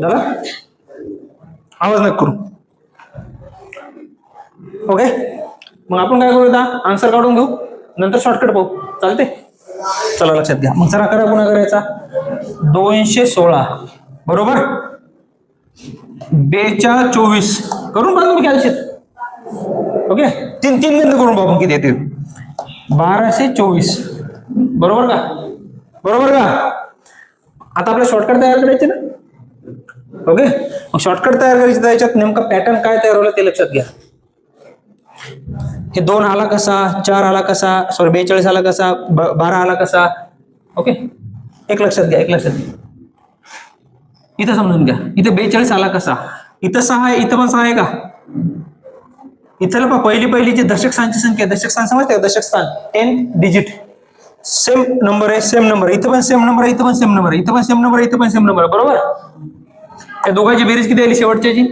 झाला? आवाज नका करू. ओके, मग आपण काय करू, आन्सर काढून घेऊ, नंतर शॉर्टकट पाहू. चालते? चला लक्षात घ्या. मग जरा करा, पुन्हा करायचा. 216 बरोबर 4224 करून पाहू तुम्ही कॅल्शियम. ओके, तीन तीन गंध करून पाहू किती येतील. 1224 बरोबर का? बरोबर का? आता आपल्याला शॉर्टकट तयार करायचे ना. ओके, मग शॉर्टकट तयार करायचे, त्याच्यात नेमका पॅटर्न काय तयार होला ते लक्षात घ्या. हे 2 आला कसा, 4 आला कसा, सॉरी 42 आला कसा, 12 आला कसा. ओके, एक लक्षात घ्या, एक लक्षात घ्या. इथं समजून घ्या, इथे 42 आला कसा, इथं 6 आहे, इथं पण 6 आहे का? इथं पहिलीची दशक स्थानची संख्या, दशक स्थान समजते, दशक स्थान 10 डिजिट, सेम नंबर आहे, सेम नंबर. इथं पण सेम नंबर आहे, इथं पण सेम नंबर आहे, इथं पण सेम नंबर आहे, इथं पण सेम नंबर आहे. बरोबर? त्या दोघांची बेरीज किती आली शेवटच्याची?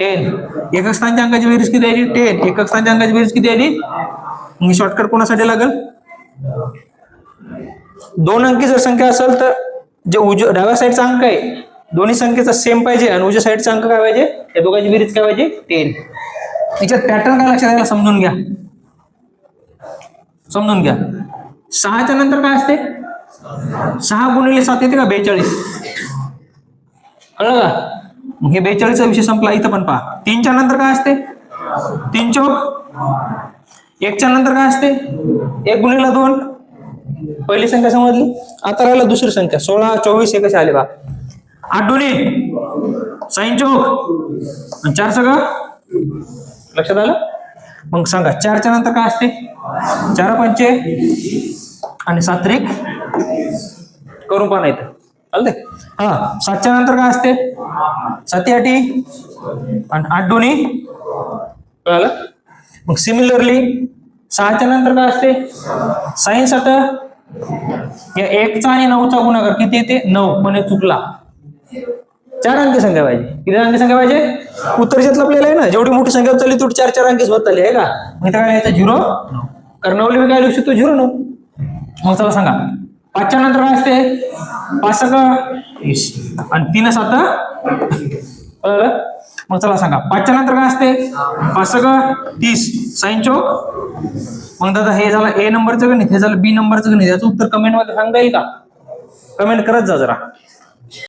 10. एकक स्थानच्या अंकाची बेरीज किती आली? 10. एकक स्थानच्या अंकाची बेरीज किती आली? मग शॉर्टकट कोणासाठी लागेल? 2 अंकी जर संख्या असेल तर जे डाव्या साईडचा अंक आहे दोन्ही संख्येचा सेम पाहिजे आणि उजव्या साईडचा अंक काय पाहिजे? या दोघांची बेरीज काय पाहिजे? 10. याच्यात पॅटर्न काय लक्षात यायला समजून घ्या, समजून घ्या. 6च्या नंतर काय असते? 6 गुणिले 7 येते का? 42. कळलं का? मग हे 42चा विषय संपला. इथं पण पहा, 3च्या नंतर काय असते? 3 चौक. 1च्या नंतर काय असते? 1 गुणिले 2. पहिली संख्या समजली. आता राहिला दुसरी संख्या. 16, 24 हे कसे आले बा? 8 दोन्ही 6 चौक 4 सगळं लक्षात आलं. मग सांगा 4च्या नंतर काय असते? 4 पंचे आणि 7 त्रिक करून पण येतं. चालते? हा, 7च्या नंतर काय असते? 7 आठी आणि 8 दोन्ही. कळालं? मग सिमिलरली 6च्या नंतर काय असते? 6 7 या 1चा आणि 9चा गुणाकार किती येते? 9. पण चुकला. 4 अंकी संख्या पाहिजे. किती अंकी संख्या पाहिजे? उत्तरच्यातलं आपल्याला आहे ना, जेवढी मोठी संख्या चालली तेवढी 4 अंकीच होत चालली आहे का? मग इथं काय लिहायचं? 0 9. कारण 9 मी काय लिहू शकतो? 0 9. मग चला सांगा 5च्या नंतर काय असते? 5 30 आणि 3 7. मग चला सांगा 5च्या नंतर काय असते? 5 30 साइन चौक. मग दादा हे झालं ए नंबरचं गणित, हे झालं बी नंबरचं गणित. याचं उत्तर कमेंट मध्ये सांगता येईल का? कमेंट करत जा जरा.